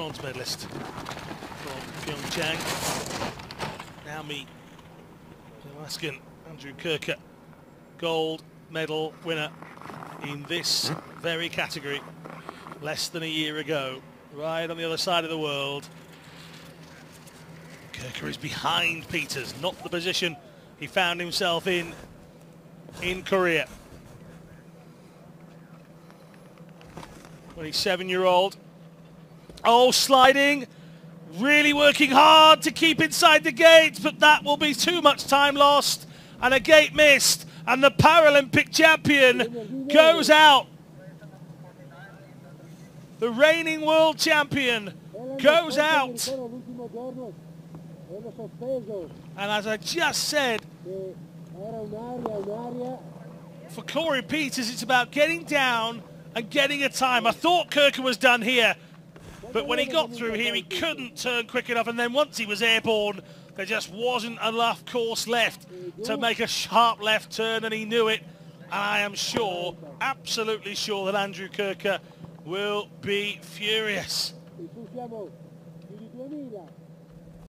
bronze medalist from Pyeongchang. Now meet the Alaskan Andrew Kurka, gold medal winner in this very category less than a year ago, right on the other side of the world. Kurka is behind Peters, not the position he found himself in Korea. 27-year-old. Oh, sliding. Really working hard to keep inside the gate, but that will be too much time lost. And a gate missed. And the Paralympic champion goes out. The reigning world champion goes out. And as I just said, for Corey Peters, it's about getting down and getting a time. I thought Kurka was done here, but when he got through here, he couldn't turn quick enough. And then once he was airborne, there just wasn't enough course left to make a sharp left turn, and he knew it. And I am sure, absolutely sure, that Andrew Kurka will be furious.